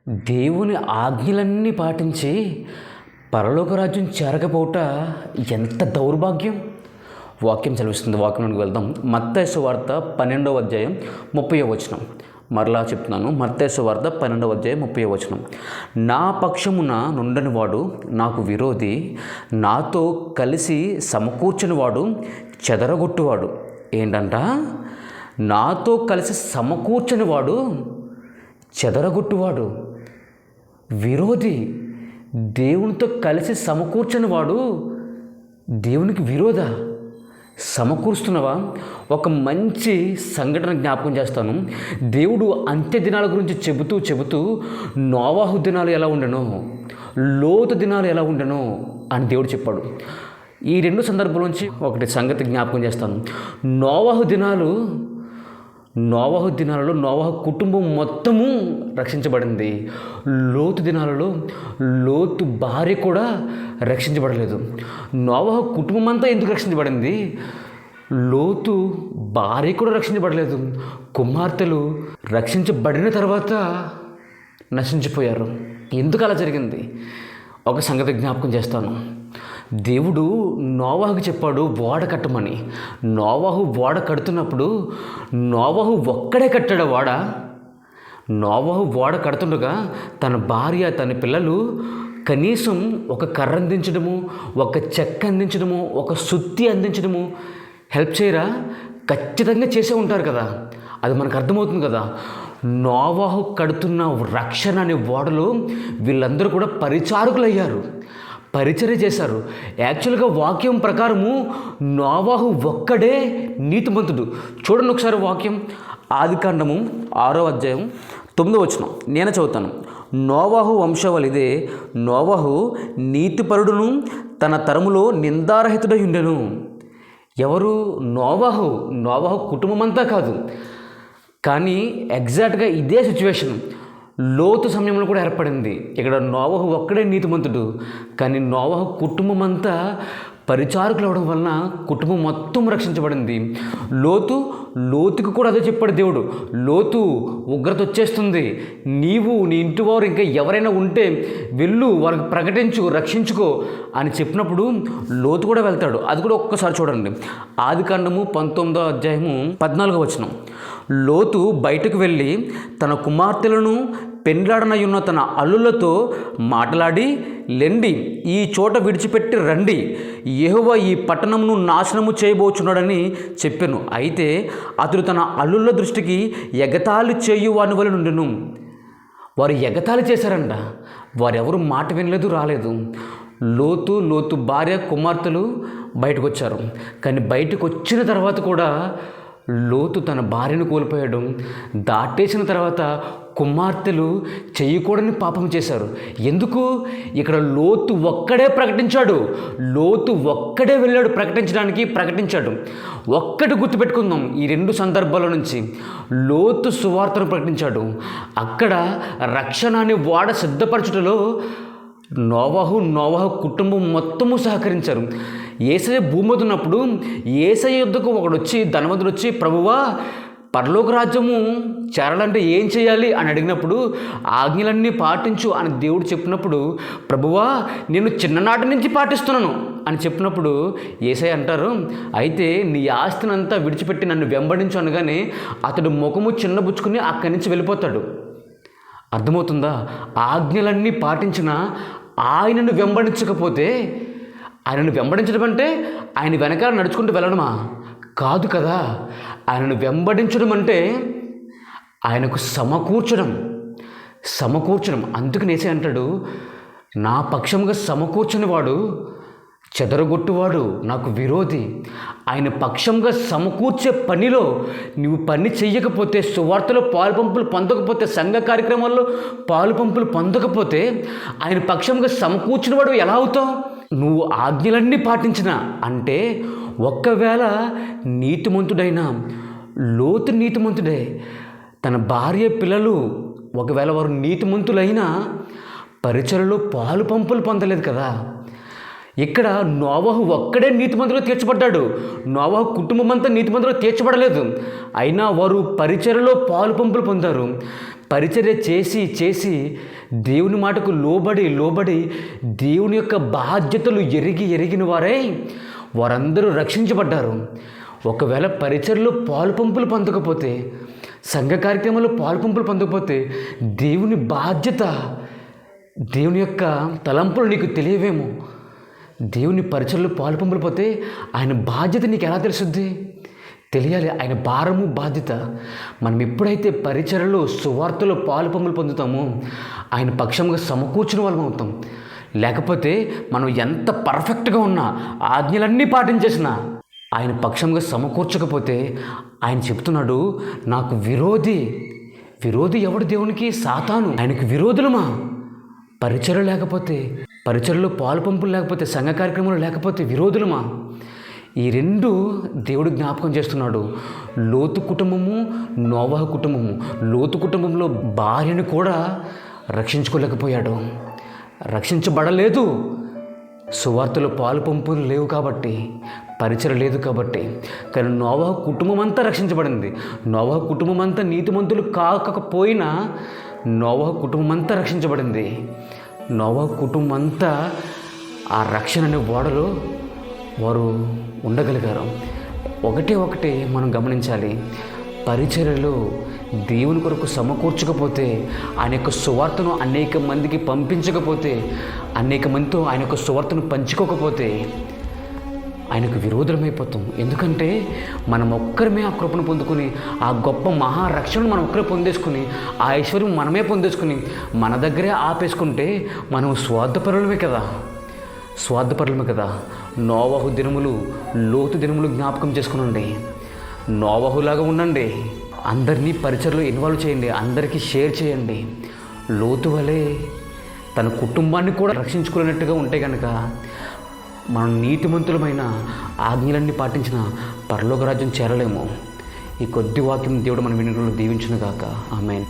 దేవుని ఆజ్ఞలన్నీ పాటించి పరలోక రాజ్యం చేరకపోవట ఎంత దౌర్భాగ్యం. వాక్యం చదివిస్తుంది. వాక్యంలోకి వెళ్దాం. మత్తయి సువార్త 12వ అధ్యాయం 30వ వచనం. మరలా చెప్తున్నాను. మత్తయి సువార్త 12వ అధ్యాయం 30వ వచనం. నా పక్షమున నుండని వాడు నాకు విరోధి, నాతో కలిసి సమకూర్చని వాడు చెదరగొట్టువాడు. ఏంటంట? నాతో కలిసి సమకూర్చని వాడు చెదరగొట్టువాడు. విరోధి, దేవునితో కలిసి సమకూర్చని వాడు దేవునికి విరోధ. సమకూరుస్తున్నావా? ఒక మంచి సంఘటన జ్ఞాపకం చేస్తాను. దేవుడు అంత్య దినాల గురించి చెబుతూ నోవాహు దినాలు ఎలా ఉండెనో, లోతు దినాలు ఎలా ఉండెనో అని దేవుడు చెప్పాడు. ఈ రెండు సందర్భాల నుంచి ఒకటి సంగతి జ్ఞాపకం చేస్తాను. నోవాహు దినాలలో నోవాహు కుటుంబం మొత్తము రక్షించబడింది. లోతు దినాలలో లోతు భార్య కూడా రక్షించబడలేదు. నోవాహు కుటుంబం అంతా ఎందుకు రక్షించబడింది? లోతు భార్య కూడా రక్షించబడలేదు. కుమార్తెలు రక్షించబడిన తర్వాత నశించిపోయారు. ఎందుకు అలా జరిగింది? ఒక సంగతి జ్ఞాపకం చేస్తాను. దేవుడు నోవాహుకి చెప్పాడు ఓడ కట్టమని. నోవాహు ఓడ కడుతున్నప్పుడు నోవాహు ఒక్కడే కట్టాడు ఓడ. నోవాహు ఓడ కడుతుండగా తన భార్య, తన పిల్లలు కనీసం ఒక కర్ర అందించడము, ఒక చెక్క అందించడము, ఒక సుత్తి అందించడము హెల్ప్ చేయరా? ఖచ్చితంగా చేసే ఉంటారు కదా. అది మనకు అర్థమవుతుంది కదా. నోవాహు కడుతున్న రక్షణ అనే ఓడలో వీళ్ళందరూ కూడా పరిచారకులు అయ్యారు, పరిచర్య చేశారు. యాక్చువల్గా వాక్యం ప్రకారము నోవాహు ఒక్కడే నీతిమంతుడు. చూడండి ఒకసారి వాక్యం. ఆదికాండము 6వ అధ్యాయం 9వ వచనం నేను చదువుతాను. నోవాహు వంశవలిదే, నోవాహు నీతిపరుడును తన తరములో నిందారహితుడై ఉండెను. ఎవరు? నోవాహు కుటుంబం అంతా కాదు, కానీ ఎగ్జాక్ట్గా ఇదే సిచ్యువేషన్ లోతు సమయంలో కూడా ఏర్పడింది. ఇక్కడ నోవాహు ఒక్కడే నీతిమంతుడు, కానీ నోవాహు కుటుంబం అంతా పరిచారకులు అవడం వలన కుటుంబం మొత్తం రక్షించబడింది. లోతుకు కూడా అదే చెప్పాడు దేవుడు. లోతు, ఉగ్రత వచ్చేస్తుంది, నీవు నీ ఇంటి వారు ఇంకా ఎవరైనా ఉంటే వెళ్ళు, వారికి ప్రకటించు, రక్షించుకో అని చెప్పినప్పుడు లోతు కూడా వెళ్తాడు. అది కూడా ఒక్కసారి చూడండి. ఆదికాండము 19వ అధ్యాయము 14వ వచనం. లోతు బయటకు వెళ్ళి తన కుమార్తెలను పెండ్లాడనయున్న తన అల్లులతో మాట్లాడి, లెండి, ఈ చోట విడిచిపెట్టి రండి, యెహోవా ఈ పట్టణమును నాశనము చేయబోచున్నాడని చెప్పెను. అయితే అతడు తన అల్లుల దృష్టికి ఎగతాళి చేయువాని వలె నుండెను. వారు ఎగతాళి చేశారంట. వారెవరు మాట వినలేదు, రాలేదు. లోతు భార్య, కుమార్తెలు బయటకు వచ్చారు. కానీ బయటకు వచ్చిన తర్వాత కూడా లోతు తన భార్యను కోల్పోయాడు. దాటేసిన తర్వాత కుమార్తెలు చేయకూడని పాపం చేశారు. ఎందుకు? ఇక్కడ లోతు ఒక్కడే ప్రకటించాడు. లోతు ఒక్కడే వెళ్ళాడు ప్రకటించాడు. ఒక్కటి గుర్తుపెట్టుకుందాం ఈ రెండు సందర్భాల నుంచి. లోతు సువార్తను ప్రకటించాడు. అక్కడ రక్షణ అనే ఓడ సిద్ధపరచుటలో నోవాహు కుటుంబం మొత్తము సహకరించారు. యేసయ్య భూమి మీద ఉన్నప్పుడు యేసయ్య యుద్ధకు ఒకడు వచ్చి, ధనవంతుడు వచ్చి, ప్రభువా పరలోక రాజ్యము చేరాలంటే ఏం చేయాలి అని అడిగినప్పుడు ఆజ్ఞలన్నీ పాటించు అని దేవుడు చెప్పినప్పుడు, ప్రభువా నేను చిన్ననాటి నుంచి పాటిస్తున్నాను అని చెప్పినప్పుడు యేసయ్య అంటారు, అయితే నీ ఆస్తినంతా విడిచిపెట్టి నన్ను వెంబడించు అనగానే అతడు ముఖము చిన్నబుచ్చుకుని అక్కడి నుంచి వెళ్ళిపోతాడు. అర్థమవుతుందా? ఆజ్ఞలన్నీ పాటించిన ఆయనను వెంబడించకపోతే, ఆయనను వెంబడించడం అంటే ఆయన వెనకాల నడుచుకుంటూ వెళ్ళడమా? కాదు కదా. ఆయనను వెంబడించడం అంటే ఆయనకు సమకూర్చడం. అందుకు నేసే అంటాడు, నా పక్షంగా సమకూర్చని వాడు చెదరగొట్టువాడు నాకు విరోధి. ఆయన పక్షంగా సమకూర్చే పనిలో నువ్వు పని చెయ్యకపోతే, సువార్తలో పాలుపంపులు పొందకపోతే, సంఘ కార్యక్రమాల్లో పాలుపంపులు పొందకపోతే ఆయన పక్షంగా సమకూర్చిన వాడు ఎలా అవుతావు? నువ్వు ఆజ్ఞలన్నీ పాటించిన అంటే, ఒక్కవేళ నీతిమంతుడైనా లోతు నీతిమంతుడే, తన భార్య, పిల్లలు ఒకవేళ వారు నీతిమంతులైనా పరిచర్యలో పాలుపంపులు పొందలేదు కదా. ఇక్కడ నోవాహు ఒక్కడే నీతిమంతులుగా తీర్చబడ్డాడు. నోవాహు కుటుంబం అంతా నీతిమంతులుగా తీర్చబడలేదు. అయినా వారు పరిచర్యలో పాలు పంపులు పొందారు. పరిచర్య చేసి చేసి దేవుని మాటకు లోబడి దేవుని యొక్క బాధ్యతలు ఎరిగిన వారై వారందరూ రక్షించబడ్డారు. ఒకవేళ పరిచర్యలో పాలుపంపులు పొందకపోతే, సంఘ కార్యక్రమంలో పాలుపంపులు పొందకపోతే దేవుని బాధ్యత, దేవుని యొక్క తలంపులు నీకు తెలియవేమో. దేవుని పరిచర్యలో పాలుపంపులు పోతే ఆయన బాధ్యత నీకు ఎలా తెలుసుద్ది? తెలియాలి. ఆయన భారము బాధ్యత. మనం ఎప్పుడైతే పరిచర్యలో సువార్తలో పాలుపంపులు పొందుతామో ఆయన పక్షంగా సమకూర్చిన వాళ్ళం అవుతాం. లేకపోతే మనం ఎంత పర్ఫెక్ట్గా ఉన్నా, ఆజ్ఞలన్నీ పాటించేసినా ఆయన పక్షంగా సమకూర్చకపోతే ఆయన చెప్తున్నాడు, నాకు విరోధి ఎవడు దేవునికి? సాతాను. ఆయనకు విరోధులమా? పరిచర్య లేకపోతే, పరిచర్యలో పాలుపంపులు లేకపోతే, సంఘ కార్యక్రమాలు లేకపోతే విరోధులమా? ఈ రెండు దేవుడు జ్ఞాపకం చేస్తున్నాడు. లోతు కుటుంబము, నోవహు కుటుంబము. లోతు కుటుంబంలో భార్యను కూడా రక్షించుకోలేకపోయాడు, రక్షించబడలేదు. సువార్తలో పాలుపంపులు లేవు కాబట్టి, పరిచయం లేదు కాబట్టి. కానీ నోవహు కుటుంబం అంతా రక్షించబడింది. నోవహు కుటుంబం అంతా నీతిమంతులు కాకపోయినా నోవహు కుటుంబం అంతా రక్షించబడింది. నోవహు కుటుంబం అంతా ఆ రక్షణ అనే ఓడలో వారు ఉండగలిగారు. ఒకటే మనం గమనించాలి. పరిచర్యలో దేవుని కొరకు సమకూర్చకపోతే, ఆయన యొక్క సువార్తను అనేక మందికి పంపించకపోతే, అనేక మందితో ఆయన యొక్క సువార్తను పంచుకోకపోతే ఆయనకు విరోధమైపోతాం. ఎందుకంటే మనం ఒక్కరమే ఆ కృపను పొందుకుని, ఆ గొప్ప మహారక్షణను మనం ఒక్కరే పొందేసుకుని, ఆ ఐశ్వర్యం మనమే పొందేసుకుని మన దగ్గరే ఆపేసుకుంటే మనం స్వార్థపరులమే కదా. నోవహు దినములు, లోతు దినములు జ్ఞాపకం చేసుకునండి. నోవహులాగా ఉండండి. అందరినీ పరిచర్యలో ఇన్వాల్వ్ చేయండి. అందరికీ షేర్ చేయండి. లోతు వలె తన కుటుంబాన్ని కూడా రక్షించుకునేట్టుగా ఉంటే కనుక మనం నీతిమంతులమైన ఆజ్ఞలన్నీ పాటించిన పరలోక రాజ్యం చేరలేము. ఈ కొద్ది వాక్యం దేవుడు మన వినులను దీవించును గాక. ఆమేన్.